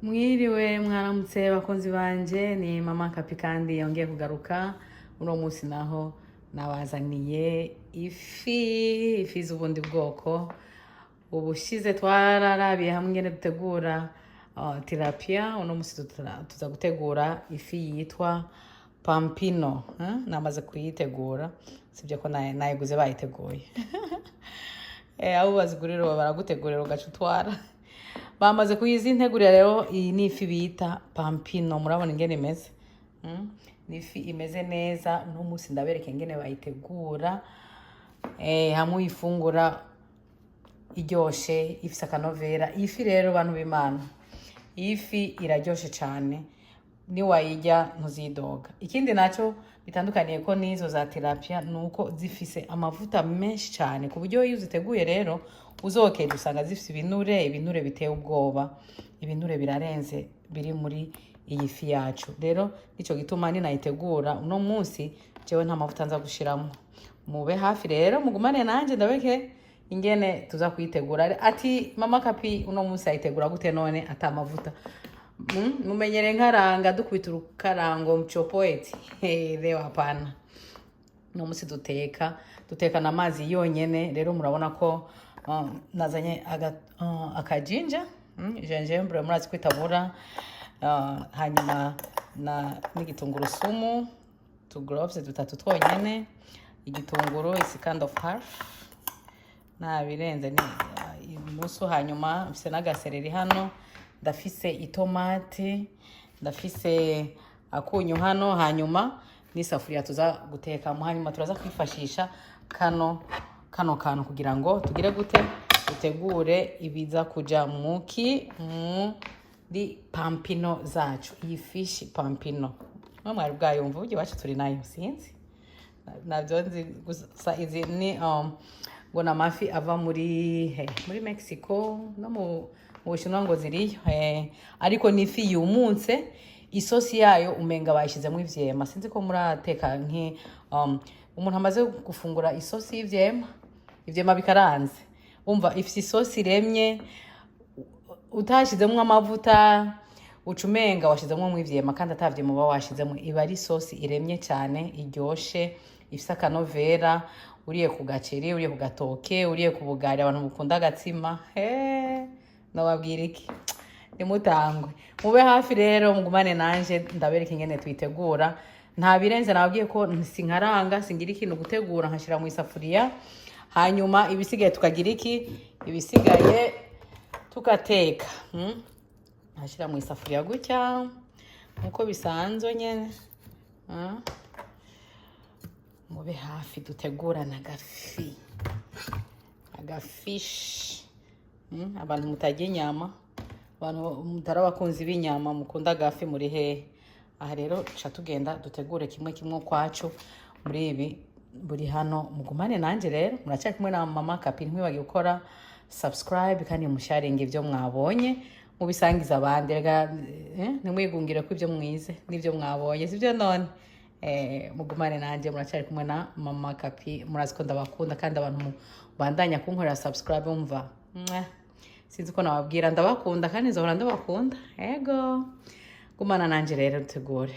Mwiriwe mwaramutse bakunzi banje, ni mama Kapi kandi yongeye kugaruka. Uno munsi naho nabazaniye ifi z'ubundi bwoko. Ubushize twararabiye hamwe ngene dutegura tilapia. Uno munsi tuza gutegura ifi yitwa Pompano. Namaze kuyitegura, sibyo ko nayiguze bayiteguye. Abo bazigurira baragutegurira ugaca utwara. Bamaze kuyizintegurira rero, iyi ni ifi bita Pompano. Murabona ingene imeze. Ni ifi imeze neza. Uno munsi ndabereka ingene bayitegura. Hamwe uyifungura iryoshe, ifise akanovera. Ifi rero bantu b'Imana, ifi iraryoshe cyane. Ni wayirya ntuzidoga. Ikindi naco bitandukaniye ko nizo za tilapia nuko zifise amavuta menshi cyane, ku buryo iyo uziteguye rero uzokeye usanga zifise ibinure biteye ubwoba. Ibinure birarenze biri muri iyi fi yacu. Rero nico gituma ni nayitegura uno munsi jewe nta mavuta nza gushiramo. Mube hafi rero mugumane nanje ndabeke ingene tuza kuyitegura. Ati mama Kapi uno munsi ayitegura gute none ata mavuta? Mumenyere nkaranga dukubita urukarango mchopoeti. Leo hapana. Uno munsi duteka na mazi yonyene. Rero murabona ko nazanye akajinja, gingembre murazi kwitabura, hanyuma n'igitunguru sumu, 2 cloves dutatu twonyene, igitunguru is kind of half, na birenze ni nusu. Hanyuma mfise n'agasereri hano, ndafise itomate, ndafise akunyu hano, hanyuma n'isafuriya tuza guteka. Hanyuma turaza kwifashisha kano kantu kugira ngo tugire gute dutegure ibiza kuja muri Pompano zacu. Iyi fish Pompano mwari bwayumva uburyo bacu turi nayo sinzi navyo nzi gusa. Izi ni ngo n'amafi ava muri Mexico no mu Bushinwa ngo ziriyo, ariko ni ifi yumunse. Isosi yayo umenga bayishizemo ivyema. Sinzi ko murateka umuntu amaze gufungura isosi ivyema bikaranze, umva ifise isosi iremye utashizemo amavuta ucumenga washizemo mu ivyema, kandi atavye muba washizemo. Iba ari isosi iremye cyane iryoshe, ifise akanovera. Uriye ku gaceri, uriye ku gatoke, uriye ku bugari, abantu mukunda agatsima, nobabwira iki? Nimutangwe mube hafi rero mugumane nanje ndabereka ingene tuyitegura. Nta birenze, nababwiye ko sinkaranga, singira ikintu gutegura, nkashira mu isafuriya. Hanyuma ibisigaye tukagira iki? Ibisigaye tukateka. Nkashira mu isafuriya gutya nkuko bisanzwe nyene. Mube hafi dutegurana agafish. Abantu mutajya inyama, abantu mutarabakunzi b'inyama, mukunda agafi muri hehe? Aha rero cha tugenda dutegure kimwe kwacu muri ibi buri hano. Mugumane nanje rero, muracyari kumwe na mama Kapi. Ntiwibage gukora subscribe kandi musharinga ibyo mwabonye, mubisangiza abandi. Nimwigungire ko ibyo mwize n'ibyo mwabonye sibyo none. Mugumane nanje, muracyari kumwe na mama Kapi. Murazi ko ndabakunda kandi abantu bandanya kunkorera subscribe umva. Sinzi ko nababwira ndabakunda kandi nzahora ndabakunda. Ego gumana nanje rero dutegure.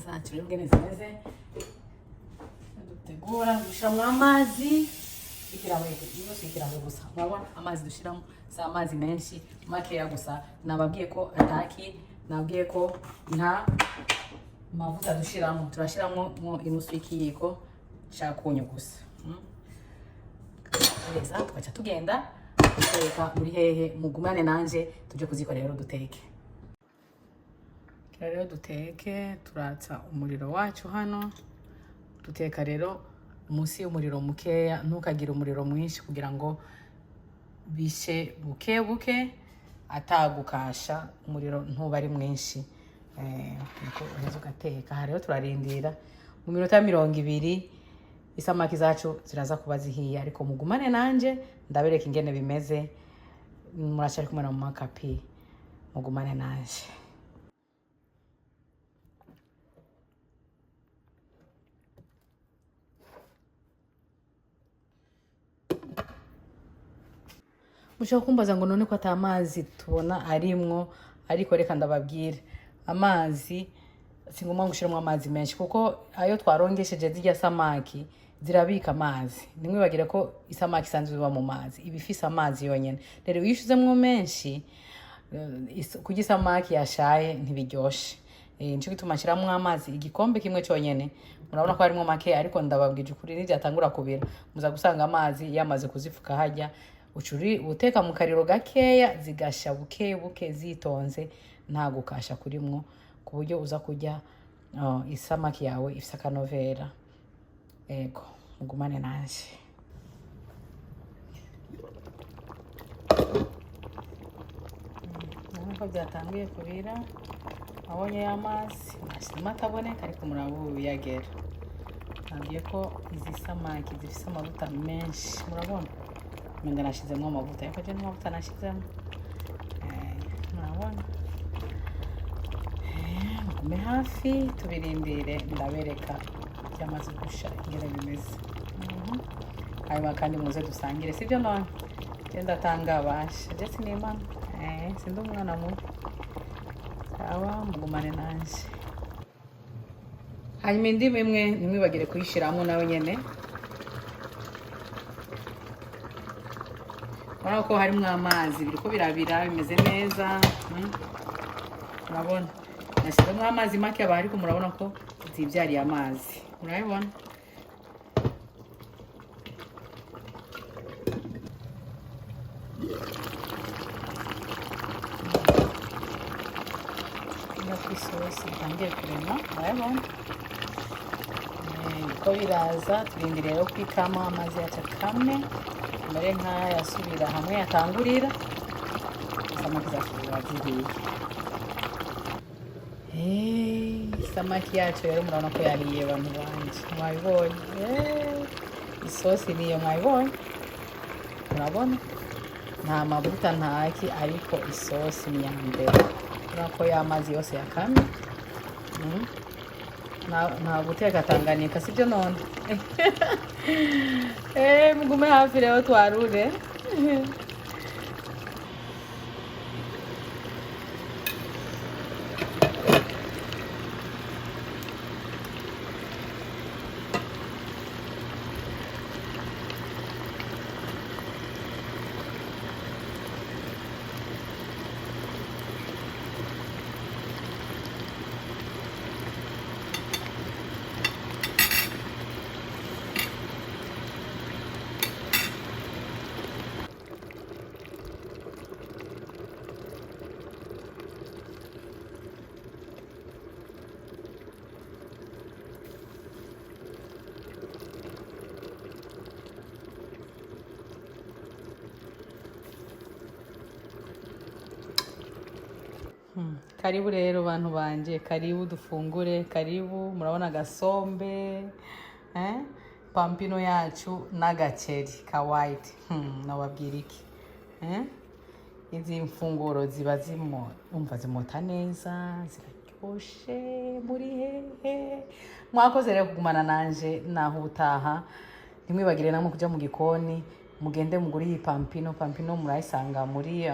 zacu rero ngene zimeze dutegura dushiramo amazi ikirago gusa urabona amazi dushiramo si amazi menshi makeya gusa nababwiye ko nabwiye ko nta mavuta dushiramo turashiramo inusu y'ikiyiko cyakunyu gusa neza tugaca tugenda guteka muri hehe mugumane nanje tuje kuzikora rero duteke rero duteke turatsa umuriro wacu hano duteka rero munsi y'umuriro mukeya ntukagira umuriro mwinshi kugira ngo bishe buke buke atagukasha umuriro ntuba ari mwinshi niko umaze ugateka rero turarindira mu minota 20 isamaki zacu ziraza kuba zihiye ariko mugumane nanje ndabereka ingene bimeze murashari kumwe na mama Kapi mugumane nanje mushaka kumbaza ngo none ko atamazi tubona arimwo ariko reka ndababwire amazi singomba gushiramo amazi menshi kuko ayo twarongesheje zirya samaki zirabika amazi nimwe bagire ko isamaki sanzwe biba mu mazi ibifise amazi yonyene rero yishuzemwo menshi kugira isamaki yashaye ntibiryoshe nico gituma nshiramo amazi igikombe kimwe cyonyene murabona ko harimo make ariko ndababwije ukuri n'ivyatangura kubira muza gusanga amazi yamaze kuzifuka hajya ucuri uteka mu kariro gakeya zigasha buke buke zitonze nta gukasha kurimwo ku buryo uza kujya isamaki yawe ifise akanovera ego mugumane nanje nko byatangiye kubira abonye y'amazi nasima ataboneka ariko murabu yagera nabwiye ko izi samaki zifise amavuta menshi murabona menga nashizemo amavuta ariko je n'amavuta nashizemo murabona mugume hafi tubirindire ndabereka byamaze gusha ingene bimeze hanyuma kandi muze dusangire sibyo none genda tanga basha je sinimana sindi umwana mubi sawa mugumane nanje hanyuma indimu imwe nimwibagire kuyishiramo nawe nyene urabona ko harimo amazi biriko birabira bimeze neza murabona nashyizemo amazi make aba ariko murabona ko zibyariye amazi murabibona isosi itangiye kurema murabibona ko biraza turindire rero kwikama amazi yacu akame mbere nk'aya yasubira hamwe yatangurira isamaki zacu ziba zihiye isamaki yacu rero murabona ko yariye abantu banje mwabibonye isosi niyo mwabibonye murabona nta mavuta ntaki ariko isosi ni ya mbere urabona ko y'amazi yose yakamye nta guteka Tanganyika sibyo none mugume hafi rero twarure Karibu rero bantu banje, karibu dufungure, karibu murabona gasombe, pampino yacu n'agaceri ka white. Nababwira iki? Izi mfunguro ziba umva zimota neza, ziraryoshe muri hehe. Mwakoze rero kugumana nanje naho utaha. Nimwibagire namwe kuja mu gikoni, mugende muguri iyi pampino murayisanga muri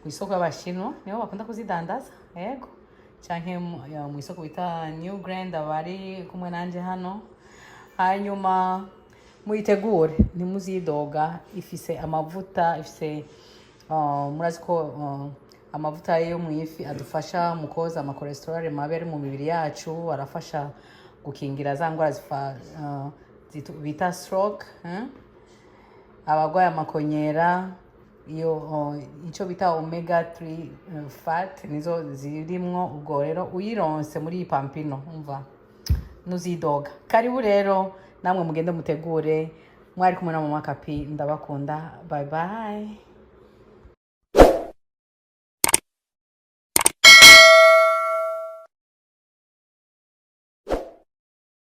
ku isoko y'abashino niho bakunda kuzidandaza. Yego canke mu isoko bita New Grand abari kumwe nanje hano. Hanyuma muyitegure ntimuzidoga, ifise amavuta, ifise murazi ko amavuta yo mu ifi adufasha mu koza amakolesterol mabi ari mu mibiri yacu, arafasha gukingira za ngwara bita stroke, abagwaye amakonyera, iyo ico bita omega 3 fat nizo zirimwo. Ubwo rero uyironse muri Pompano umva nuzidoga. Karibu rero namwe mugende mutegure. Mwari kumwe na Mama Kapi, ndabakunda. Bye bye.